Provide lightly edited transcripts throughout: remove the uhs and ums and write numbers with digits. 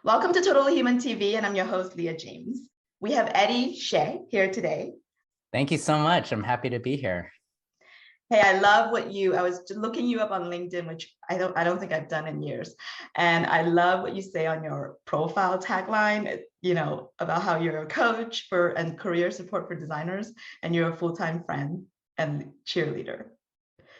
Welcome to Totally Human TV, and I'm your host, Leah James. We have Shieh here today. Thank you so much. I'm happy to be here. Hey, I love I was looking you up on LinkedIn, which I don't think I've done in years. And I love what you say on your profile tagline, about how you're a coach and career support for designers, and you're a full-time friend and cheerleader.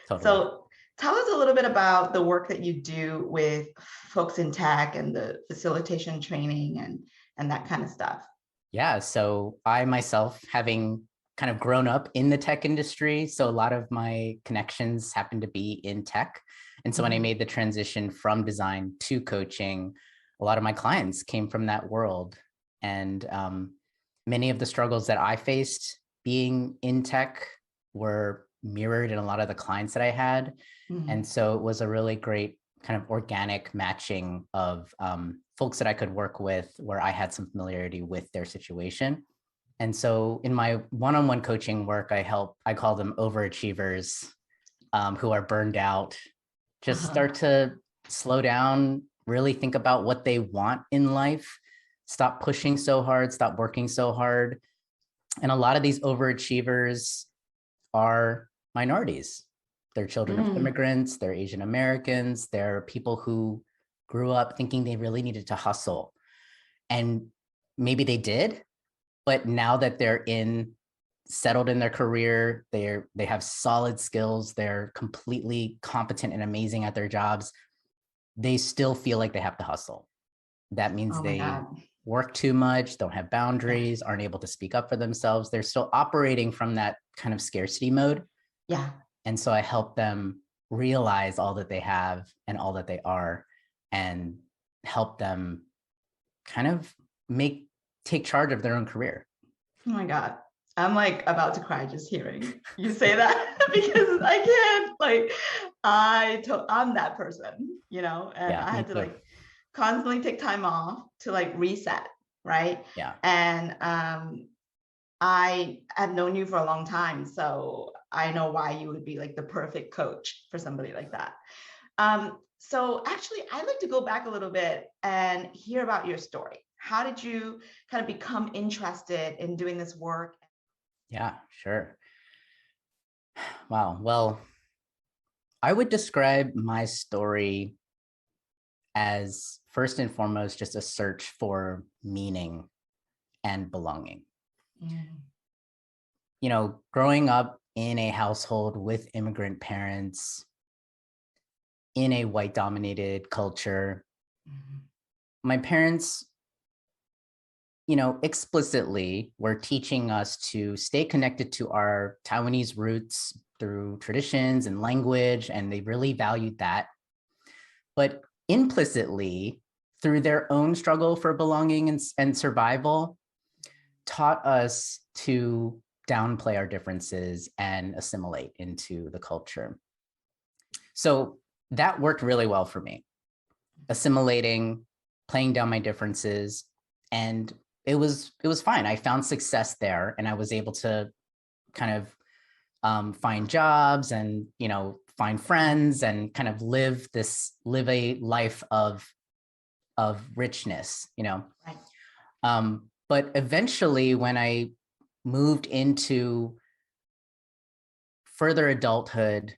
Totally. So tell us a little bit about the work that you do with folks in tech and the facilitation training and that kind of stuff. Yeah, so I myself, having kind of grown up in the tech industry, so a lot of my connections happen to be in tech. And so when I made the transition from design to coaching, a lot of my clients came from that world. And many of the struggles that I faced being in tech were mirrored in a lot of the clients that I had. And so it was a really great kind of organic matching of folks that I could work with where I had some familiarity with their situation. And so in my one-on-one coaching work, I call them overachievers who are burned out, just start to slow down, really think about what they want in life, stop pushing so hard, stop working so hard. And a lot of these overachievers are minorities. They're children of immigrants, they're Asian Americans, they're people who grew up thinking they really needed to hustle. And maybe they did, but now that they're settled in their career, they have solid skills, they're completely competent and amazing at their jobs, they still feel like they have to hustle. That means they work too much, don't have boundaries, aren't able to speak up for themselves. They're still operating from that kind of scarcity mode. Yeah. And so I help them realize all that they have and all that they are, and help them kind of take charge of their own career. Oh my God. I'm like about to cry just hearing you say that because I can't, I'm that person, and I had to constantly take time off to reset. Right. Yeah. And I have known you for a long time, so I know why you would be the perfect coach for somebody like that. So actually, I'd like to go back a little bit and hear about your story. How did you kind of become interested in doing this work? Yeah, sure. Wow. Well, I would describe my story as first and foremost just a search for meaning and belonging. Growing up in a household with immigrant parents, in a white dominated culture, my parents, explicitly were teaching us to stay connected to our Taiwanese roots through traditions and language, and they really valued that. But implicitly, through their own struggle for belonging and survival, taught us to downplay our differences and assimilate into the culture. So that worked really well for me, assimilating, playing down my differences, and it was fine. I found success there, and I was able to kind of find jobs and find friends and kind of live a life of richness. Right. But eventually, when I moved into further adulthood,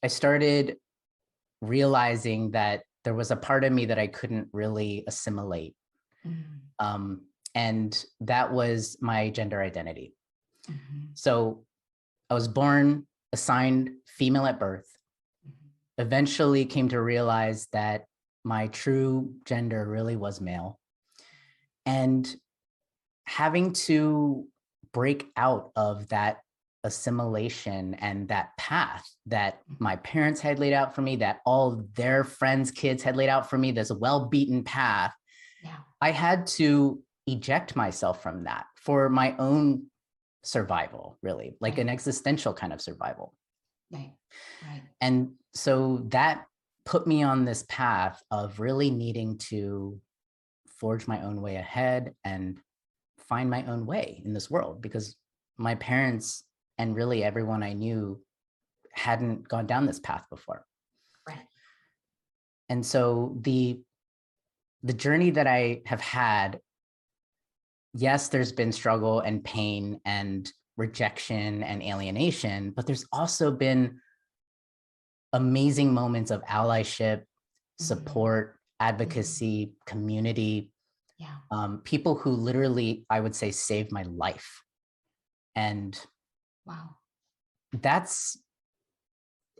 I started realizing that there was a part of me that I couldn't really assimilate. And that was my gender identity. So I was born assigned female at birth, eventually came to realize that my true gender really was male. And having to break out of that assimilation and that path that my parents had laid out for me, that all their friends' kids had laid out for me, this well-beaten path, I had to eject myself from that for my own survival, really, an existential kind of survival. Right. And so that put me on this path of really needing to forge my own way ahead and find my own way in this world, because my parents and really everyone I knew hadn't gone down this path before. Right. And so the journey that I have had, yes, there's been struggle and pain and rejection and alienation, but there's also been amazing moments of allyship, support, advocacy, community, people who literally, I would say, saved my life. And wow,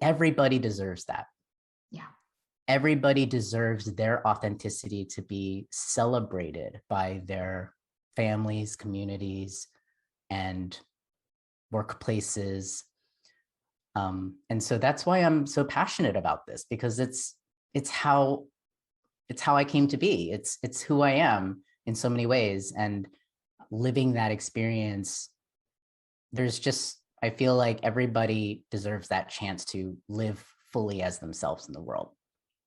everybody deserves that. Yeah. Everybody deserves their authenticity to be celebrated by their families, communities, and workplaces. And so that's why I'm so passionate about this, because it's how I came to be. It's who I am in so many ways. And living that experience, I feel like everybody deserves that chance to live fully as themselves in the world.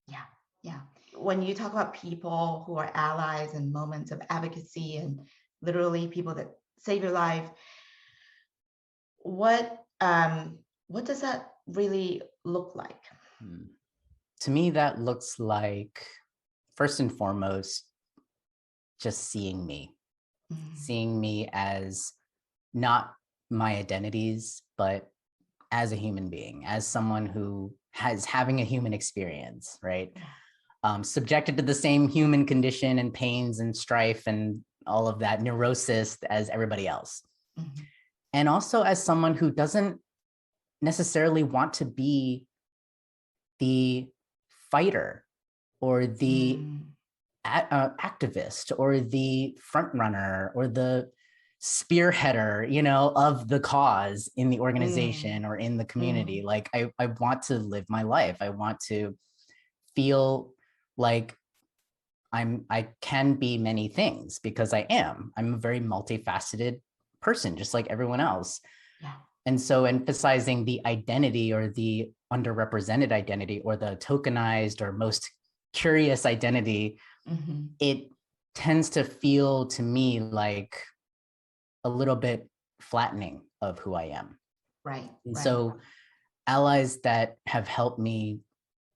Yeah, yeah. When you talk about people who are allies and moments of advocacy and literally people that save your life, what does that really look like? To me, that looks like, first and foremost, just seeing me as not my identities, but as a human being, as someone who has having a human experience, right? Subjected to the same human condition and pains and strife and all of that neurosis as everybody else. And also as someone who doesn't necessarily want to be the fighter or the activist or the front runner or the spearheader, of the cause in the organization or in the community. Like I want to live my life. I want to feel like I can be many things, because I am. I'm a very multifaceted person, just like everyone else. Yeah. And so emphasizing the identity or the underrepresented identity or the tokenized or most curious identity, it tends to feel to me like a little bit flattening of who I am. Right. And so allies that have helped me,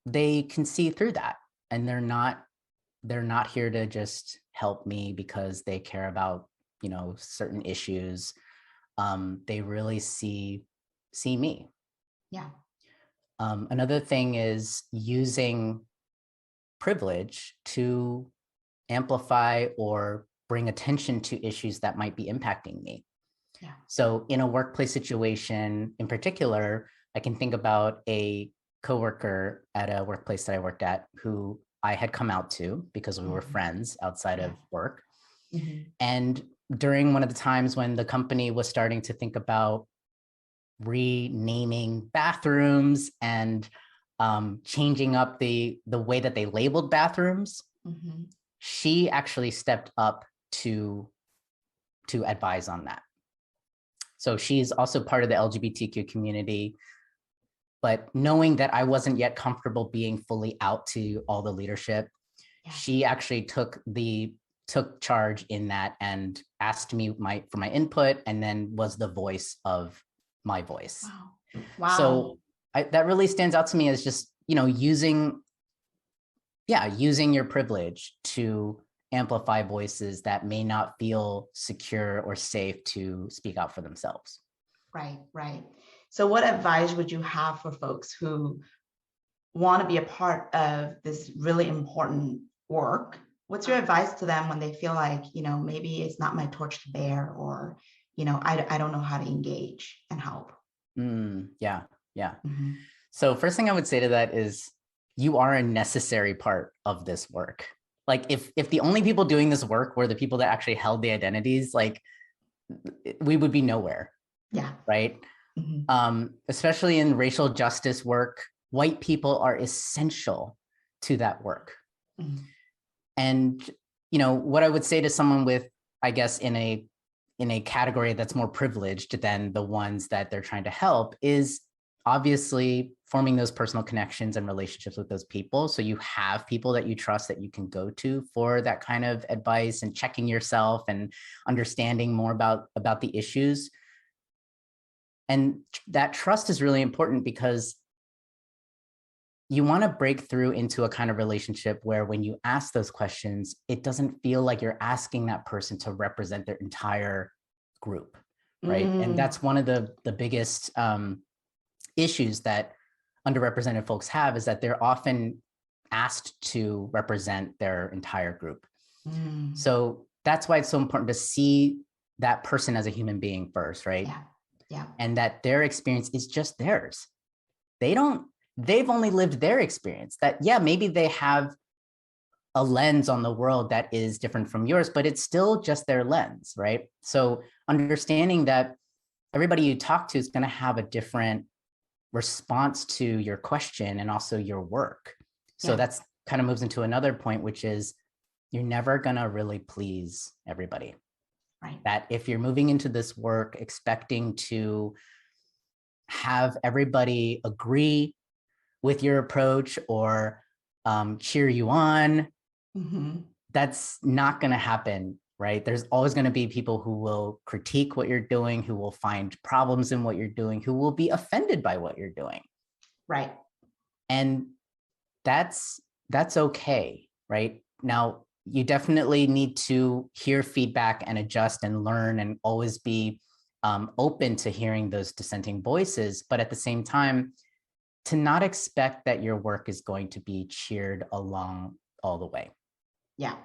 they can see through that, and they're not here to just help me because they care about, certain issues. They really see me. Yeah. Another thing is using privilege to amplify or bring attention to issues that might be impacting me. Yeah. So in a workplace situation in particular, I can think about a coworker at a workplace that I worked at who I had come out to because we were friends outside of work. And during one of the times when the company was starting to think about renaming bathrooms and changing up the way that they labeled bathrooms, she actually stepped up to advise on that. So she's also part of the LGBTQ community, but knowing that I wasn't yet comfortable being fully out to all the leadership, she actually took charge in that and asked me for my input, and then was the voice of my voice. Wow. So that really stands out to me as just, using your privilege to amplify voices that may not feel secure or safe to speak out for themselves. Right. So what advice would you have for folks who want to be a part of this really important work? What's your advice to them when they feel like, maybe it's not my torch to bear, or, I don't know how to engage and help? Yeah. So first thing I would say to that is, you are a necessary part of this work. Like if the only people doing this work were the people that actually held the identities, like we would be nowhere. Yeah. Right. Especially in racial justice work, white people are essential to that work. And, what I would say to someone with, I guess, in a category that's more privileged than the ones that they're trying to help is obviously forming those personal connections and relationships with those people. So you have people that you trust that you can go to for that kind of advice and checking yourself and understanding more about the issues. And that trust is really important because you want to break through into a kind of relationship where when you ask those questions, it doesn't feel like you're asking that person to represent their entire group, right? And that's one of the biggest issues that underrepresented folks have, is that they're often asked to represent their entire group. So that's why it's so important to see that person as a human being first, right? Yeah. And that their experience is just theirs. They've only lived their experience. That, yeah, maybe they have a lens on the world that is different from yours, but it's still just their lens, right? So understanding that everybody you talk to is going to have a different response to your question and also your work. So that's kind of moves into another point, which is you're never going to really please everybody. Right. That if you're moving into this work expecting to have everybody agree with your approach or cheer you on, that's not going to happen, right? There's always going to be people who will critique what you're doing, who will find problems in what you're doing, who will be offended by what you're doing. Right. And that's okay, right? Now, you definitely need to hear feedback and adjust and learn and always be open to hearing those dissenting voices. But at the same time, to not expect that your work is going to be cheered along all the way. Yeah.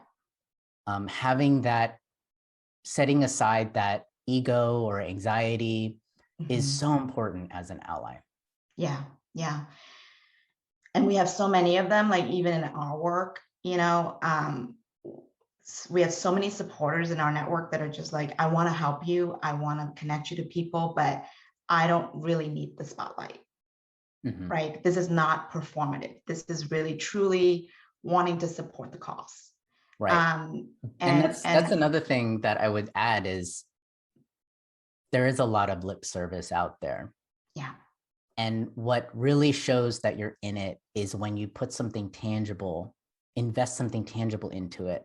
Having that, setting aside that ego or anxiety is so important as an ally. Yeah. Yeah. And we have so many of them, like even in our work, we have so many supporters in our network that are just like, I want to help you. I want to connect you to people, but I don't really need the spotlight. Right? This is not performative. This is really truly wanting to support the cause. Right. And that's another thing that I would add is there is a lot of lip service out there. Yeah. And what really shows that you're in it is when you put something tangible, invest something tangible into it,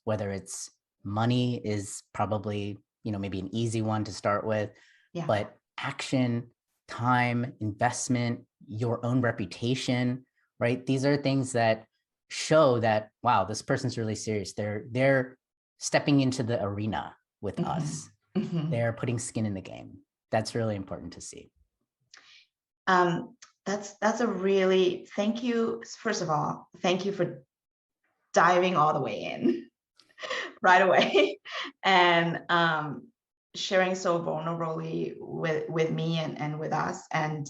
whether it's money is probably, maybe an easy one to start with, but action, time, investment, your own reputation, right? These are things that show that, wow, this person's really serious. They're stepping into the arena with us. They're putting skin in the game. That's really important to see. That's a really, thank you. First of all, thank you for diving all the way in right away and sharing so vulnerably with me and with us. And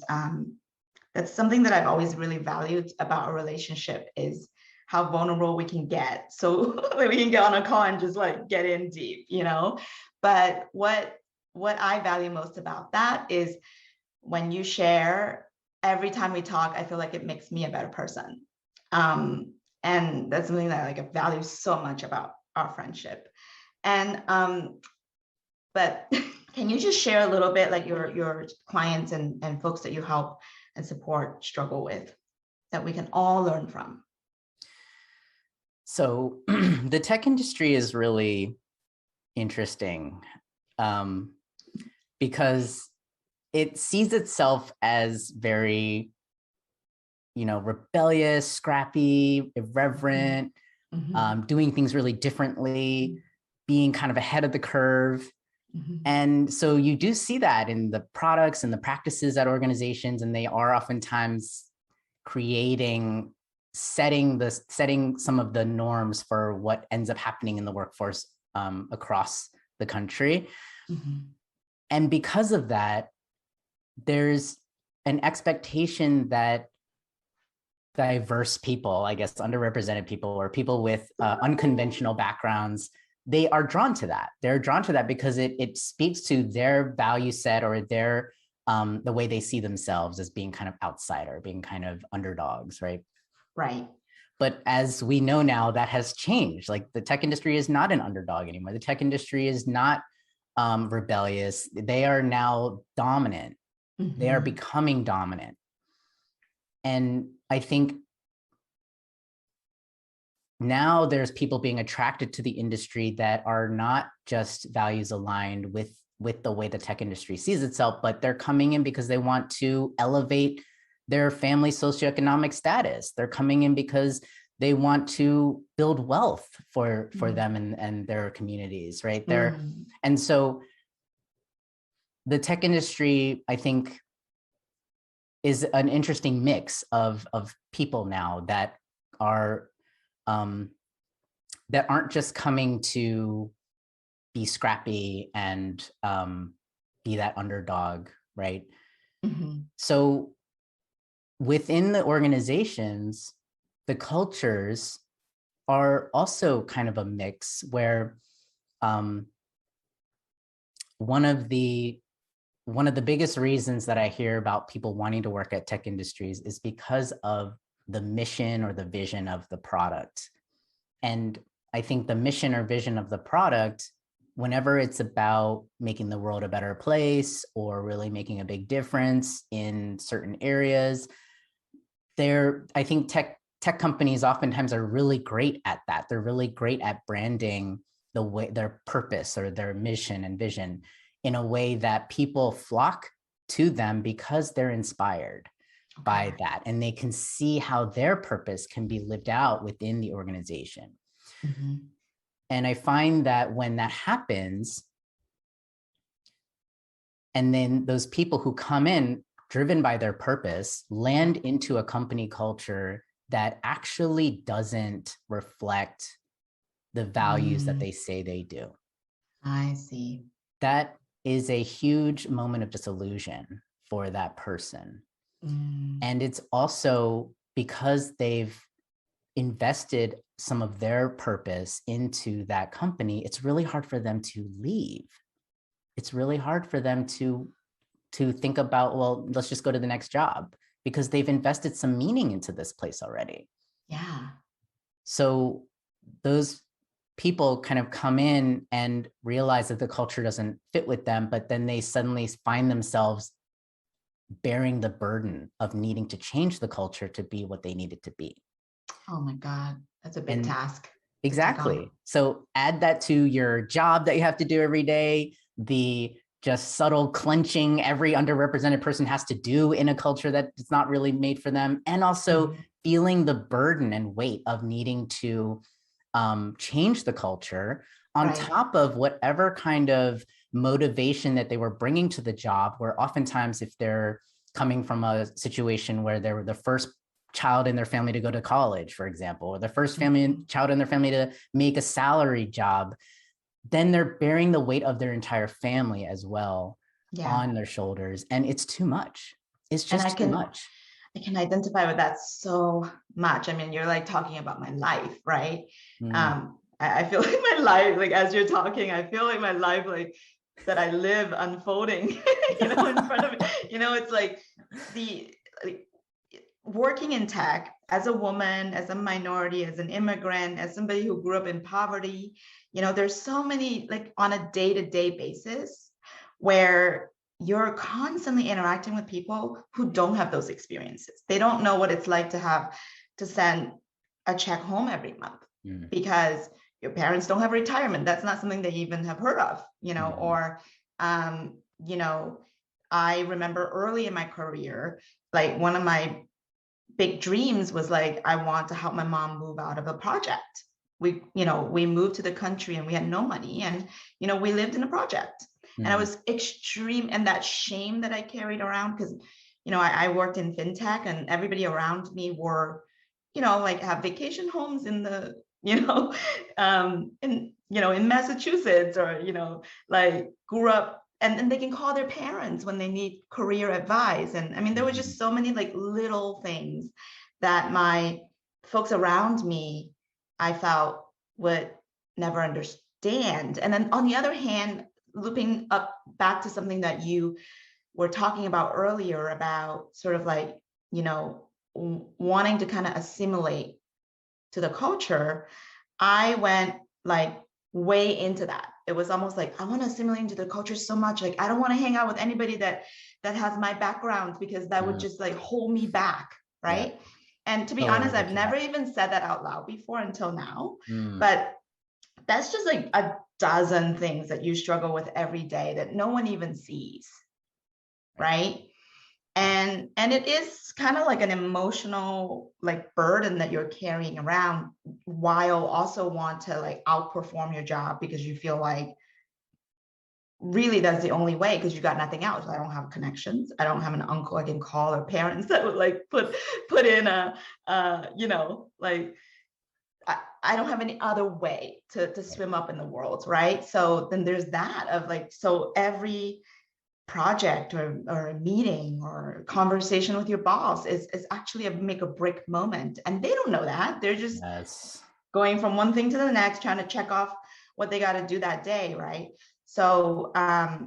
that's something that I've always really valued about a relationship, is how vulnerable we can get. So that we can get on a call and just like get in deep, But what I value most about that is when you share, every time we talk, I feel like it makes me a better person. And that's something that I value so much about our friendship. And but can you just share a little bit, like your clients and folks that you help and support struggle with, that we can all learn from? So the tech industry is really interesting because it sees itself as very, rebellious, scrappy, irreverent, doing things really differently, being kind of ahead of the curve. And so you do see that in the products and the practices at organizations, and they are oftentimes setting some of the norms for what ends up happening in the workforce across the country. And because of that, there's an expectation that diverse people, I guess underrepresented people or people with unconventional backgrounds, they are drawn to that. They're drawn to that because it speaks to their value set or their the way they see themselves as being kind of outsider, being kind of underdogs, right? Right. But as we know now, that has changed. Like the tech industry is not an underdog anymore. The tech industry is not rebellious. They are now dominant. They are becoming dominant. And I think now there's people being attracted to the industry that are not just values aligned with with the way the tech industry sees itself, but they're coming in because they want to elevate their family socioeconomic status. They're coming in because they want to build wealth for them and their communities, right? And so the tech industry, I think, is an interesting mix of people now that are that aren't just coming to be scrappy and be that underdog, right? So within the organizations, the cultures are also kind of a mix where one of the biggest reasons that I hear about people wanting to work at tech industries is because of the mission or the vision of the product. And I think the mission or vision of the product, whenever it's about making the world a better place or really making a big difference in certain areas, I think tech companies oftentimes are really great at that. They're really great at branding the way their purpose or their mission and vision in a way that people flock to them because they're inspired by that. And they can see how their purpose can be lived out within the organization. And I find that when that happens, and then those people who come in driven by their purpose land into a company culture that actually doesn't reflect the values that they say they do. I see. That is a huge moment of disillusion for that person. And it's also because they've invested some of their purpose into that company, it's really hard for them to leave. It's really hard for them to think about, well, let's just go to the next job, because they've invested some meaning into this place already. Yeah. So those people kind of come in and realize that the culture doesn't fit with them, but then they suddenly find themselves bearing the burden of needing to change the culture to be what they need it to be. Oh my God, that's a big task. Exactly. So add that to your job that you have to do every day, the just subtle clenching every underrepresented person has to do in a culture that is not really made for them, and also feeling the burden and weight of needing to change the culture on top of whatever kind of motivation that they were bringing to the job, where oftentimes if they're coming from a situation where they were the first child in their family to go to college, for example, or the first child in their family to make a salary job, then they're bearing the weight of their entire family as well on their shoulders. And it's too much. It's just too much. I can identify with that so much. I mean, you're like talking about my life, right? I feel like my life, like as you're talking, I feel like my life, like that I live unfolding, in front of me. It's like working in tech as a woman, as a minority, as an immigrant, as somebody who grew up in poverty, there's so many, like on a day-to-day basis where you're constantly interacting with people who don't have those experiences. They don't know what it's like to have to send a check home every month because your parents don't have retirement. That's not something they even have heard of, or, I remember early in my career, like one of my big dreams was like, I want to help my mom move out of a project. We moved to the country and we had no money, and, we lived in a project. And I was extreme, and that shame that I carried around, because, I worked in fintech and everybody around me were, like have vacation homes in the, in Massachusetts, or, like grew up, and they can call their parents when they need career advice. And I mean, there were just so many like little things that my folks around me, I felt, would never understand. And then on the other hand, looping up back to something that you were talking about earlier about sort of like, wanting to kind of assimilate to the culture, I went like way into that. It was almost like, I want to assimilate into the culture so much. Like, I don't want to hang out with anybody that has my background, because that would just like hold me back. Right. Yeah. And to be honest, I've never even said that out loud before until now. But that's just like a dozen things that you struggle with every day that no one even sees, right? And it is kind of like an emotional like burden that you're carrying around, while also want to like outperform your job because you feel like really that's the only way, because you got nothing else. I don't have connections. I don't have an uncle I can call, or parents that would like put in a you know, like I don't have any other way to swim up in the world, right? So then there's that of like, so every project or a meeting or conversation with your boss is actually a make or break moment. And they don't know that. They're just Yes. going from one thing to the next, trying to check off what they got to do that day, right? So I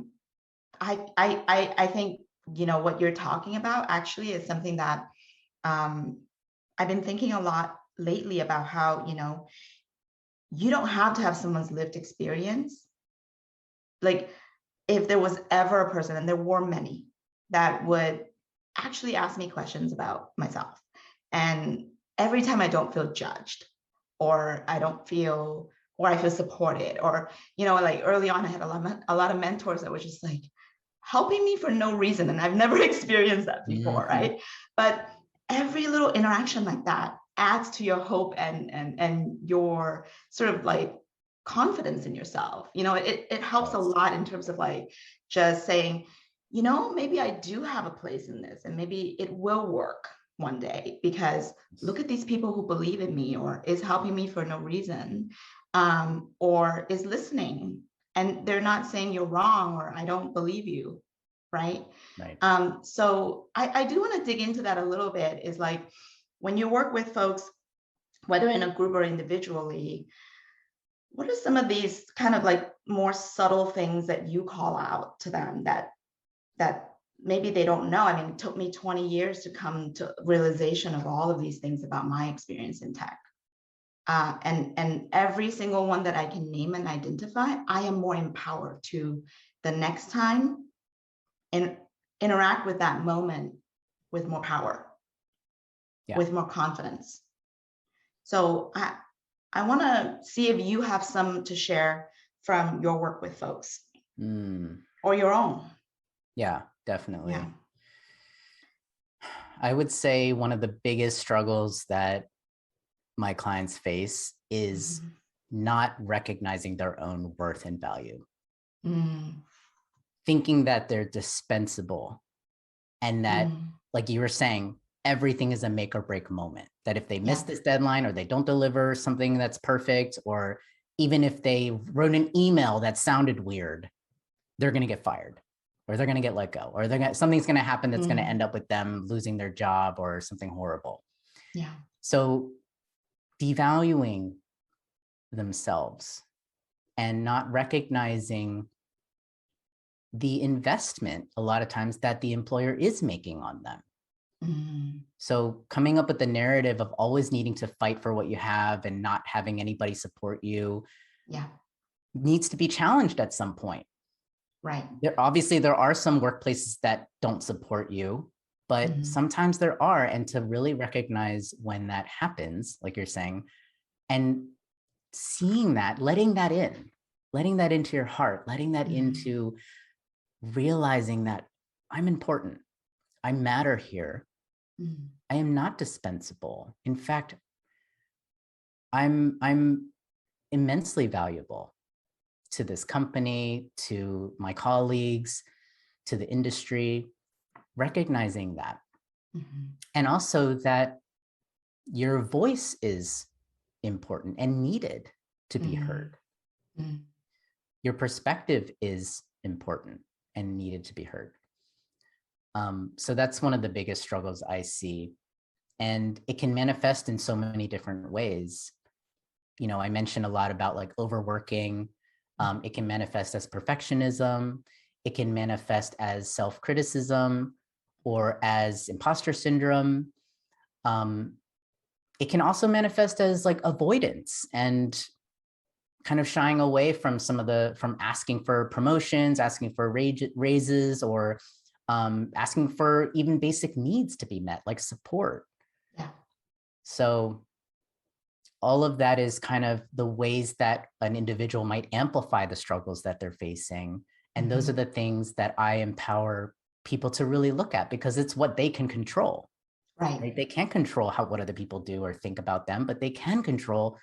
think, you know, what you're talking about actually is something that I've been thinking a lot lately about, how, you know, you don't have to have someone's lived experience. Like, if there was ever a person, and there were many, that would actually ask me questions about myself, and every time I don't feel judged, or I don't feel, or I feel supported, or, you know, like early on I had a lot of mentors that were just like helping me for no reason, and I've never experienced that before, right? But every little interaction like that adds to your hope and your sort of like confidence in yourself. You know, it helps a Yes. lot in terms of like just saying, you know, maybe I do have a place in this, and maybe it will work one day, because look at these people who believe in me, or is helping me for no reason, or is listening, and they're not saying you're wrong or I don't believe you, right? Right. So I do want to dig into that a little bit, is like, when you work with folks, whether in a group or individually, what are some of these kind of like more subtle things that you call out to them that maybe they don't know? I mean, it took me 20 years to come to realization of all of these things about my experience in tech. And every single one that I can name and identify, I am more empowered to, the next time, and interact with that moment with more power, Yeah. with more confidence. So I want to see if you have some to share from your work with folks, or your own. Yeah, definitely. Yeah. I would say one of the biggest struggles that my clients face is not recognizing their own worth and value, thinking that they're dispensable, and that, like you were saying, everything is a make or break moment, that if they miss this deadline, or they don't deliver something that's perfect, or even if they wrote an email that sounded weird, they're going to get fired, or they're going to get let go, or something's going to happen that's going to end up with them losing their job or something horrible. Yeah. So devaluing themselves and not recognizing the investment a lot of times that the employer is making on them. So coming up with the narrative of always needing to fight for what you have and not having anybody support you needs to be challenged at some point. Right. There are some workplaces that don't support you, but sometimes there are. And to really recognize when that happens, like you're saying, and seeing that, letting that into your heart, letting that into realizing that I'm important, I matter here. I am not dispensable. In fact, I'm immensely valuable to this company, to my colleagues, to the industry, recognizing that. And also that your voice is important and needed to be heard. Your perspective is important and needed to be heard. So that's one of the biggest struggles I see. And it can manifest in so many different ways. You know, I mentioned a lot about like overworking. It can manifest as perfectionism. It can manifest as self-criticism or as imposter syndrome. It can also manifest as like avoidance and kind of shying away from from asking for promotions, asking for raises, or asking for even basic needs to be met, like support. Yeah. So all of that is kind of the ways that an individual might amplify the struggles that they're facing. And those are the things that I empower people to really look at, because it's what they can control. Right? They can't control what other people do or think about them, but they can control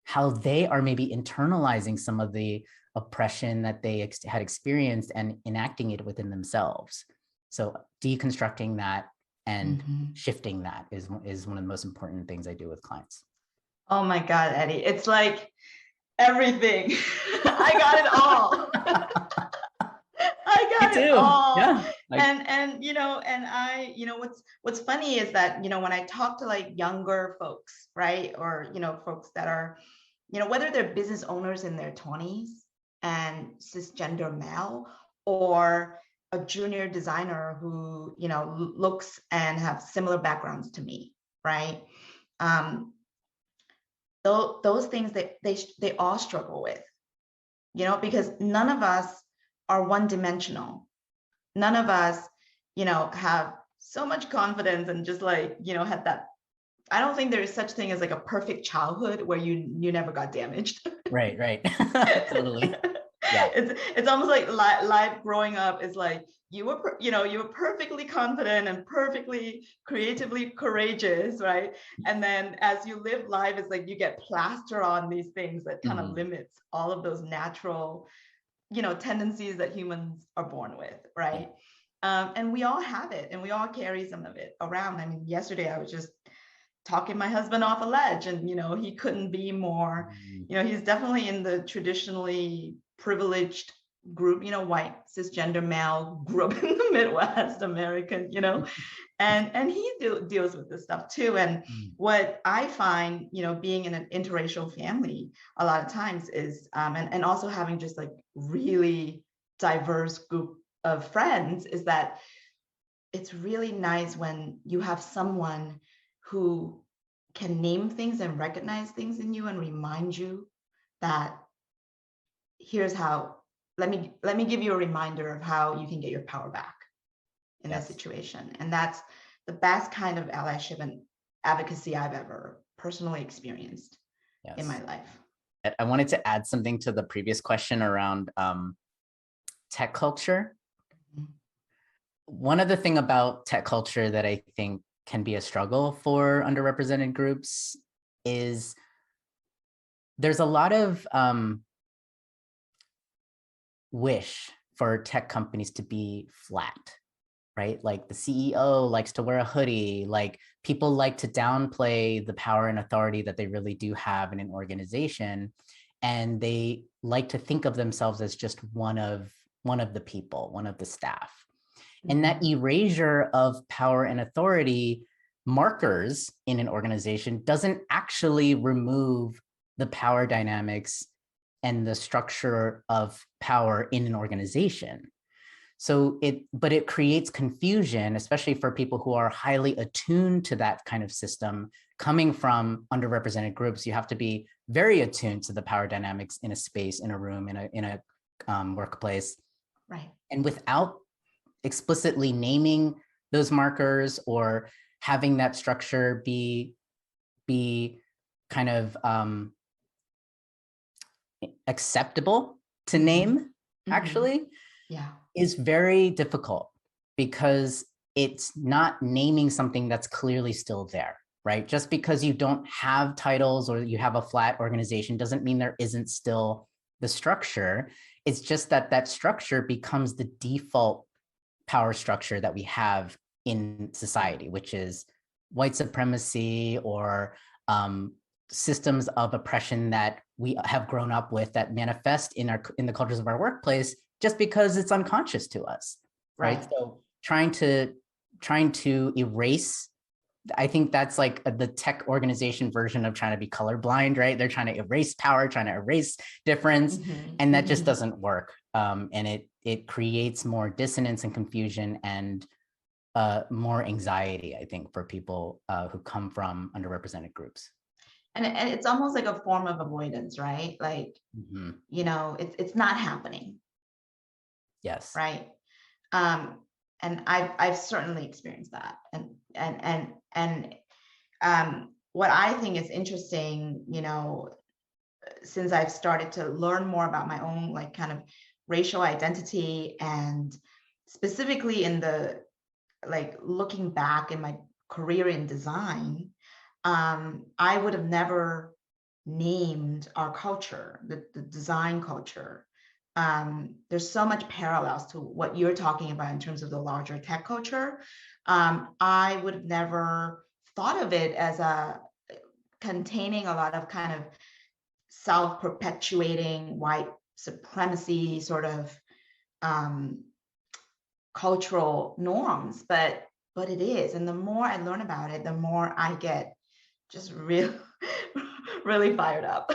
how they are maybe internalizing some of the oppression that they had experienced and enacting it within themselves. So deconstructing that and shifting that is one of the most important things I do with clients. Oh my God, Eddie, it's like everything. I got it all. I got it all. Yeah. And I, what's funny is that, when I talk to like younger folks, right? Or, folks that are, whether they're business owners in their 20s and cisgender male, or a junior designer who, looks and have similar backgrounds to me, right? Those things that they all struggle with, because none of us are one-dimensional. None of us, have so much confidence and just like, had that. I don't think there is such thing as like a perfect childhood where you never got damaged. Right. Totally. Yeah. It's almost like life growing up is like you were perfectly confident and perfectly creatively courageous, right? And then as you live life, it's like you get plaster on these things that kind of limits all of those natural, tendencies that humans are born with, right? And we all have it, and we all carry some of it around. I mean, yesterday I was just talking my husband off a ledge, and he couldn't be more. He's definitely in the traditionally privileged group, white cisgender male, grew up in the Midwest, American, and he deals with this stuff too. And what I find, being in an interracial family a lot of times is, and also having just like really diverse group of friends, is that it's really nice when you have someone who can name things and recognize things in you and remind you that here's how, let me give you a reminder of how you can get your power back in that situation. And that's the best kind of allyship and advocacy I've ever personally experienced in my life. I wanted to add something to the previous question around tech culture. One other thing about tech culture that I think can be a struggle for underrepresented groups is there's a lot of wish for tech companies to be flat, right? Like the CEO likes to wear a hoodie, like people like to downplay the power and authority that they really do have in an organization. And they like to think of themselves as just one of the people, one of the staff. And that erasure of power and authority markers in an organization doesn't actually remove the power dynamics and the structure of power in an organization. But it creates confusion, especially for people who are highly attuned to that kind of system. Coming from underrepresented groups, you have to be very attuned to the power dynamics in a space, in a room, in a workplace. Right. And without explicitly naming those markers or having that structure be kind of acceptable to name, actually, is very difficult, because it's not naming something that's clearly still there, right? Just because you don't have titles or you have a flat organization doesn't mean there isn't still the structure. It's just that that structure becomes the default power structure that we have in society, which is white supremacy or systems of oppression that we have grown up with that manifest in the cultures of our workplace just because it's unconscious to us, right? So trying to erase, I think that's like the tech organization version of trying to be colorblind, right? They're trying to erase power, trying to erase difference, and that just doesn't work. And it creates more dissonance and confusion and more anxiety, I think, for people who come from underrepresented groups. And it's almost like a form of avoidance, right? Like, it's not happening. Yes. Right. And I've certainly experienced that. And what I think is interesting, since I've started to learn more about my own like kind of racial identity, and specifically in the like looking back in my career in design, I would have never named our culture, the design culture. There's so much parallels to what you're talking about in terms of the larger tech culture. I would have never thought of it as a containing a lot of kind of self-perpetuating white supremacy sort of cultural norms, but it is. And the more I learn about it, the more I get just really really fired up.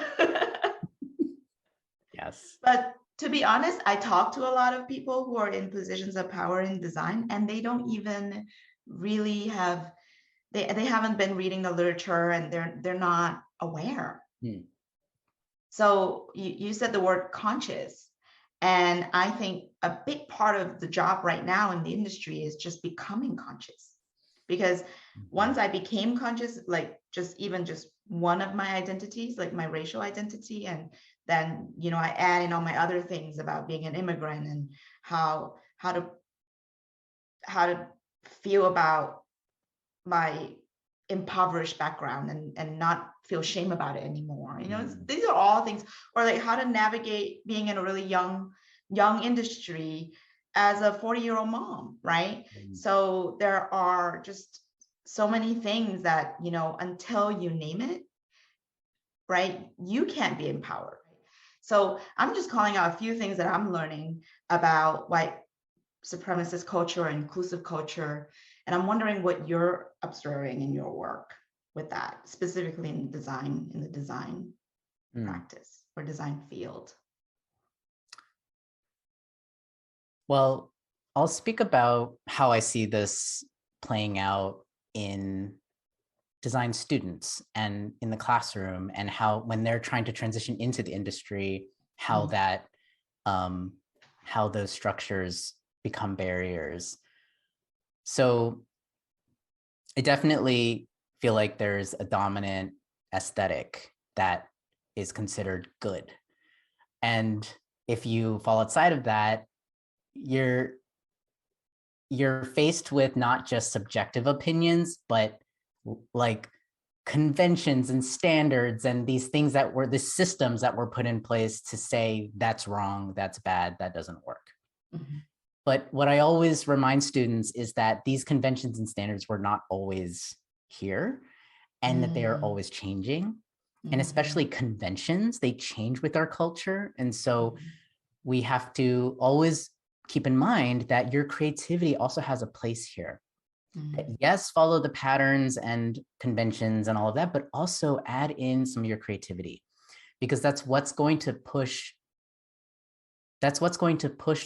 Yes. But to be honest, I talk to a lot of people who are in positions of power in design, and they don't even really have, they haven't been reading the literature, and they're not aware. So you said the word conscious, and I think a big part of the job right now in the industry is just becoming conscious. Because once I became conscious, like just one of my identities, like my racial identity, and then I add in all my other things about being an immigrant and how to feel about my impoverished background, and not feel shame about it anymore. These are all things, or like how to navigate being in a really young industry as a 40-year-old mom, right? So there are just so many things that, until you name it, right, you can't be empowered. So I'm just calling out a few things that I'm learning about white supremacist culture, inclusive culture, and I'm wondering what you're observing in your work with that, specifically in the design practice or design field. Well, I'll speak about how I see this playing out in design students and in the classroom, and how when they're trying to transition into the industry, how that how those structures become barriers. So I definitely feel like there's a dominant aesthetic that is considered good. And if you fall outside of that, you're faced with not just subjective opinions, but like conventions and standards and these things that were the systems that were put in place to say that's wrong, that's bad, that doesn't work. But what I always remind students is that these conventions and standards were not always here, and that they are always changing. And especially conventions, they change with our culture. And so we have to always keep in mind that your creativity also has a place here. That yes, follow the patterns and conventions and all of that, but also add in some of your creativity, because that's what's going to push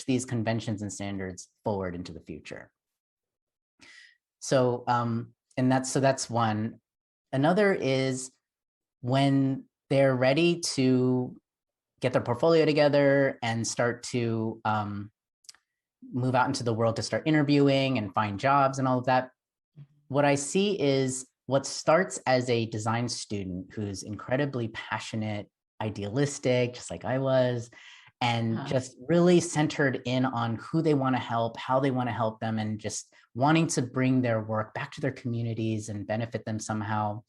these conventions and standards forward into the future. So, that's one. Another is when they're ready to get their portfolio together and start to move out into the world to start interviewing and find jobs and all of that. What I see is what starts as a design student who's incredibly passionate, idealistic, just like I was, and just really centered in on who they want to help, how they want to help them, and just wanting to bring their work back to their communities and benefit them somehow.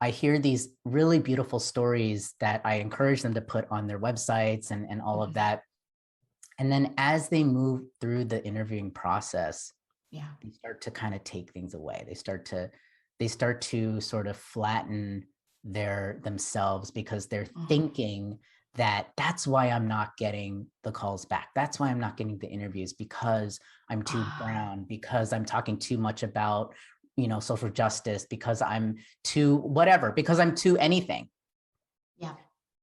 I hear these really beautiful stories that I encourage them to put on their websites and all of that. And then as they move through the interviewing process, they start to kind of take things away. They start to sort of flatten themselves, because they're thinking that that's why I'm not getting the calls back. That's why I'm not getting the interviews, because I'm too brown, because I'm talking too much about, social justice, because I'm too whatever, because I'm too anything. Yeah.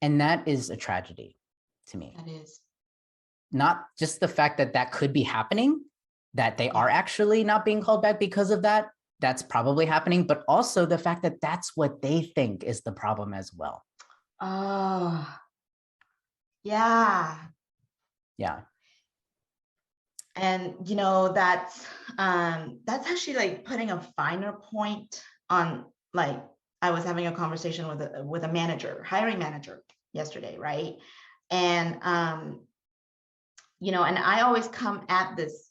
And that is a tragedy to me. That is. Not just the fact that that could be happening, that they are actually not being called back because of that. That's probably happening, but also the fact that that's what they think is the problem as well. Oh, yeah. Yeah. And that's actually like putting a finer point on like I was having a conversation with a manager, hiring manager yesterday, right? And and I always come at this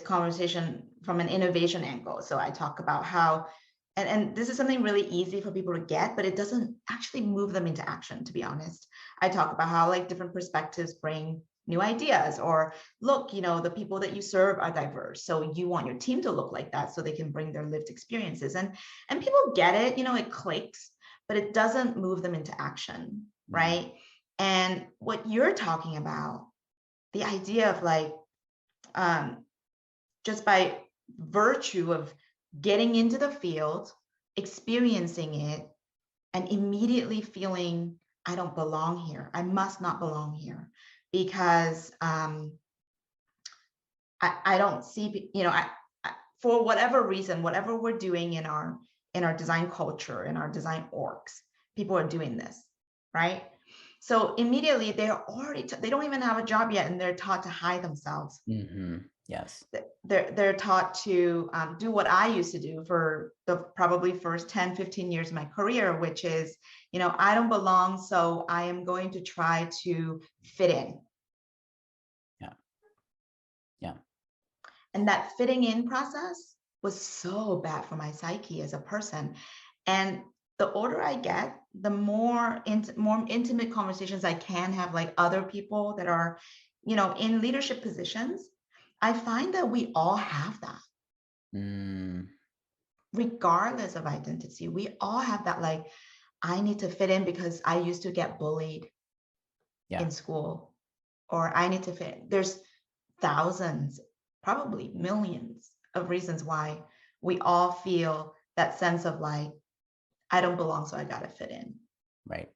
conversation from an innovation angle. So I talk about how, and this is something really easy for people to get, but it doesn't actually move them into action, to be honest. I talk about how like different perspectives bring new ideas, or look, the people that you serve are diverse, so you want your team to look like that so they can bring their lived experiences, and people get it, it clicks, but it doesn't move them into action, right? And what you're talking about, the idea of like just by virtue of getting into the field, experiencing it, and immediately feeling I don't belong here. I must not belong here because I don't see, for whatever reason, whatever we're doing in our design culture, in our design orgs, people are doing this, right? So immediately they're already, they don't even have a job yet, and they're taught to hide themselves. Yes. They're taught to do what I used to do for the probably first 10, 15 years of my career, which is, I don't belong, so I am going to try to fit in. Yeah. And that fitting in process was so bad for my psyche as a person. And the older I get, the more intimate conversations I can have, like other people that are, in leadership positions, I find that we all have that. Regardless of identity, we all have that, like, I need to fit in because I used to get bullied in school, or I need to fit. There's thousands, probably millions of reasons why we all feel that sense of like, I don't belong, so I got to fit in. Right.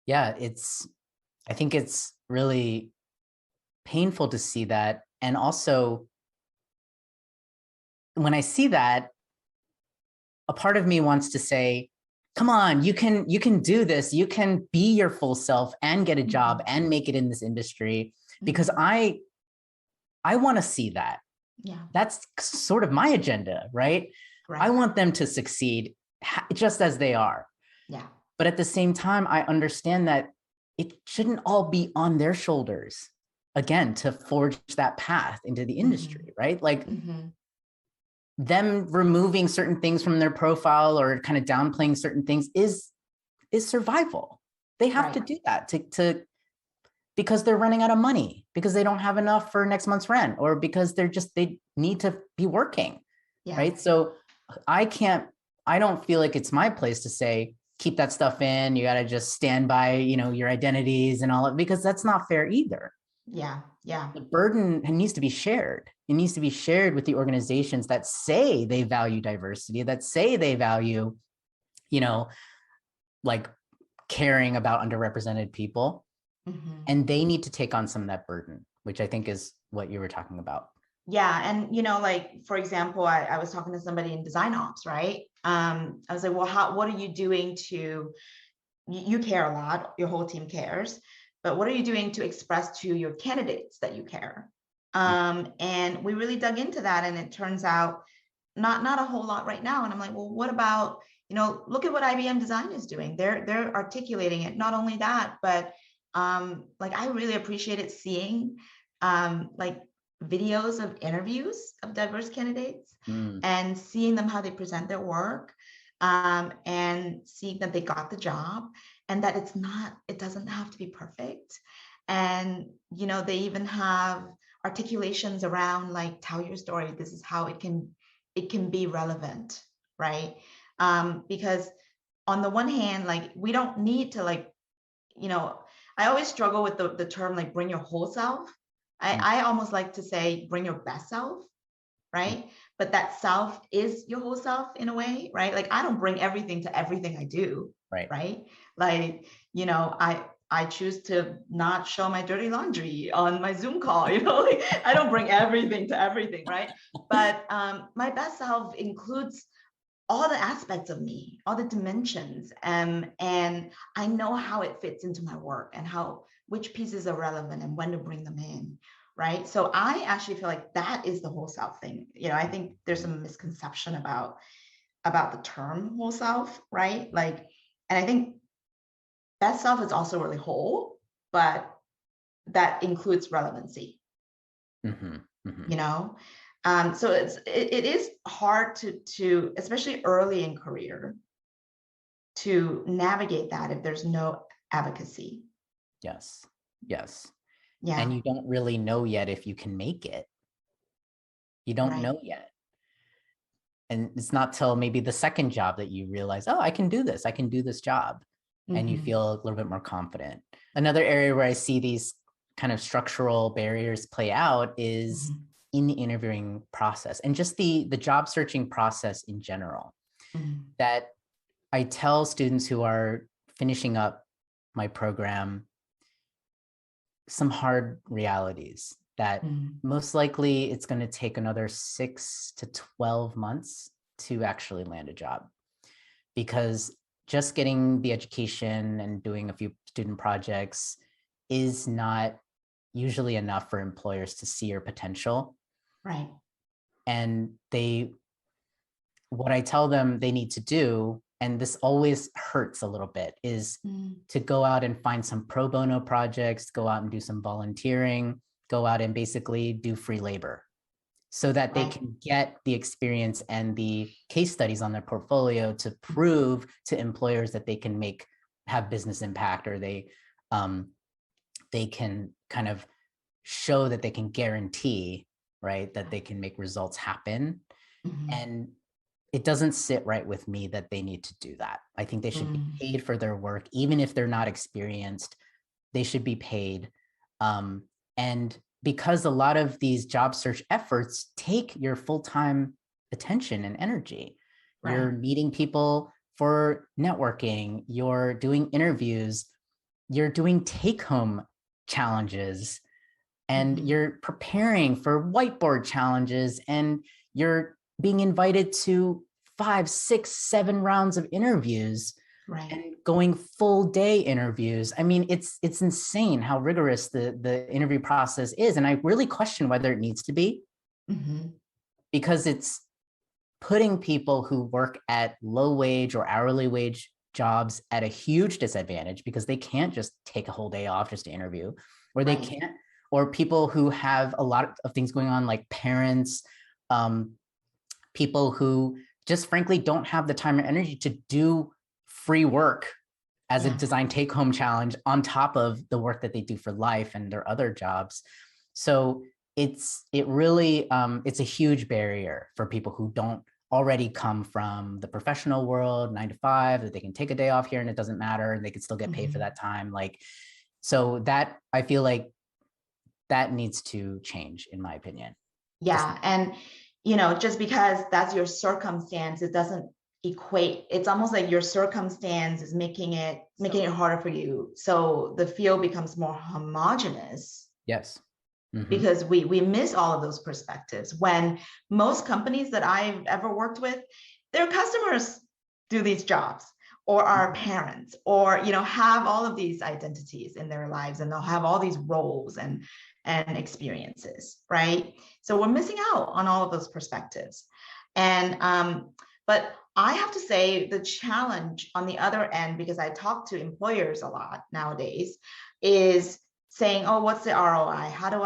Yeah, I think it's really painful to see that. And also, when I see that, a part of me wants to say, come on, you can do this. You can be your full self and get a job and make it in this industry, because I want to see that. Yeah. That's sort of my agenda, right? I want them to succeed just as they are. Yeah. But at the same time, I understand that it shouldn't all be on their shoulders, again, to forge that path into the industry, right? Like them removing certain things from their profile or kind of downplaying certain things is survival. They have to do that to because they're running out of money, because they don't have enough for next month's rent, or because they need to be working, right? So I don't feel like it's my place to say, keep that stuff in, you got to just stand by, your identities and all of, because that's not fair either. Yeah. The burden needs to be shared. It needs to be shared with the organizations that say they value diversity, that say they value, like caring about underrepresented people. And they need to take on some of that burden, which I think is what you were talking about. Yeah. And, like, for example, I was talking to somebody in design ops, right? I was like, well, what are you doing you care a lot, your whole team cares, but what are you doing to express to your candidates that you care? And we really dug into that, and it turns out not a whole lot right now. And I'm like, well, what about, look at what IBM Design is doing. They're articulating it. Not only that, but like, I really appreciated seeing like videos of interviews of diverse candidates and seeing them, how they present their work, and seeing that they got the job, and that it doesn't have to be perfect. And, they even have articulations around like, tell your story. This is how it can be relevant, right? Because on the one hand, like, we don't need to, like, I always struggle with the term, like, bring your whole self. I almost like to say, bring your best self, right? But that self is your whole self in a way, right? Like, I don't bring everything to everything I do, right? Like, I choose to not show my dirty laundry on my Zoom call, like, I don't bring everything to everything, right? But my best self includes all the aspects of me, all the dimensions, and I know how it fits into my work, and which pieces are relevant and when to bring them in, right? So I actually feel like that is the whole self thing. I think there's some misconception about about the term whole self, right? Like, and I think best self is also really whole, but that includes relevancy, you know? So it is hard to, especially early in career, to navigate that if there's no advocacy. Yes. Yes. And Yeah, you don't really know yet if you can make it. You don't right. know yet. And it's not till maybe the second job that you realize, oh, I can do this. I can do this job. And you Hmm. feel a little bit more confident. Another area where I see these kind of structural barriers play out is Hmm. in the interviewing process and just the job searching process in general. Hmm. That I tell students who are finishing up my program some hard realities that Hmm. most likely it's going to take another 6 to 12 months to actually land a job, because just getting the education and doing a few student projects is not usually enough for employers to see your potential. Right. And what I tell them they need to do, and this always hurts a little bit, is Mm. to go out and find some pro bono projects, go out and do some volunteering, go out and basically do free labor so that they Right. can get the experience and the case studies on their portfolio to prove to employers that they can have business impact, or they can kind of show that they can guarantee, right, that they can make results happen. Hmm. And it doesn't sit right with me that they need to do that. I think they should be Mm. paid for their work, even if they're not experienced. They should be paid. And because a lot of these job search efforts take your full-time attention and energy, Right. you're meeting people for networking, you're doing interviews, you're doing take-home challenges, and Hmm. you're preparing for whiteboard challenges, and you're being invited to 5, 6, 7 rounds of interviews Right. and going full day interviews. I mean, it's insane how rigorous the interview process is. And I really question whether it needs to be, Hmm. because it's putting people who work at low wage or hourly wage jobs at a huge disadvantage, because they can't just take a whole day off just to interview, or they Right. can't, or people who have a lot of things going on, like parents, um, people who just frankly don't have the time or energy to do free work as a Yeah. design take home challenge on top of the work that they do for life and their other jobs. So it really it's a huge barrier for people who don't already come from the professional world, 9 to 5, that they can take a day off here and it doesn't matter, and they can still get paid for Hmm. that time. Like, so that, I feel like that needs to change, in my opinion. Just Yeah. And, just because that's your circumstance, it doesn't equate. It's almost like your circumstance is making it harder for you. So the field becomes more homogenous yes. Mm-hmm. because we miss all of those perspectives. When most companies that I've ever worked with, their customers do these jobs, or are parents, or have all of these identities in their lives, and they'll have all these roles and experiences, right? So we're missing out on all of those perspectives. And but I have to say the challenge on the other end, because I talk to employers a lot nowadays, is saying, oh, what's the ROI? How do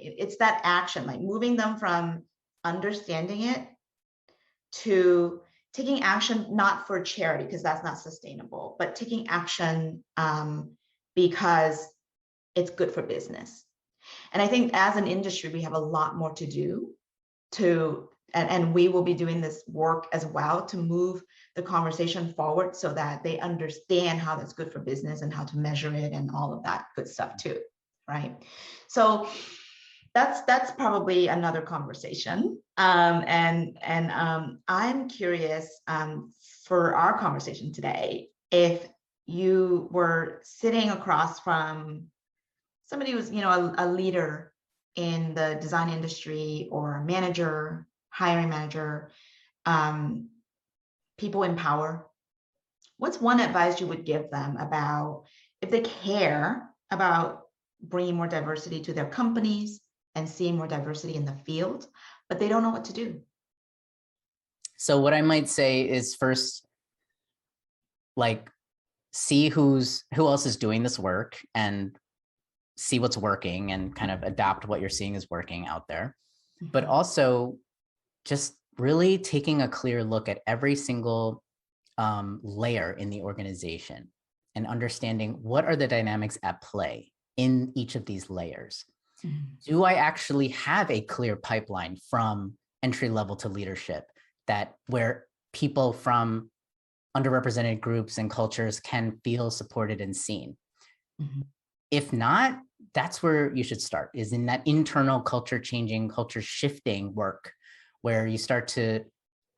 it's that action, like moving them from understanding it to taking action, not for charity, because that's not sustainable, but taking action because it's good for business. And I think as an industry, we have a lot more to do and we will be doing this work as well to move the conversation forward so that they understand how that's good for business and how to measure it and all of that good stuff too, right? So that's probably another conversation. And I'm curious, for our conversation today, if you were sitting across from somebody who's a leader in the design industry, or a manager, hiring manager, people in power, what's one advice you would give them about, if they care about bringing more diversity to their companies and seeing more diversity in the field, but they don't know what to do? So what I might say is first, like, see who else is doing this work and see what's working and kind of adopt what you're seeing is working out there. But also just really taking a clear look at every single layer in the organization and understanding what are the dynamics at play in each of these layers. Do I actually have a clear pipeline from entry level to leadership that where people from underrepresented groups and cultures can feel supported and seen? If not, that's where you should start, is in that internal culture changing, culture shifting work, where you start to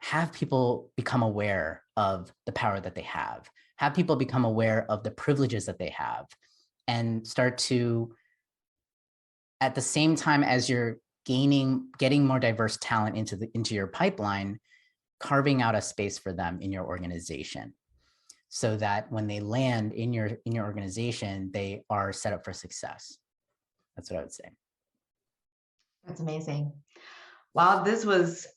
have people become aware of the power that they have people become aware of the privileges that they have, and start to, at the same time as you're getting more diverse talent into your pipeline, carving out a space for them in your organization, so that when they land in your organization, they are set up for success. That's what I would say. That's amazing. Wow, this was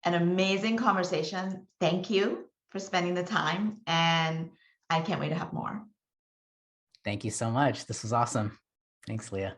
an amazing conversation. Thank you for spending the time, and I can't wait to have more. Thank you so much. This was awesome. Thanks, Leah.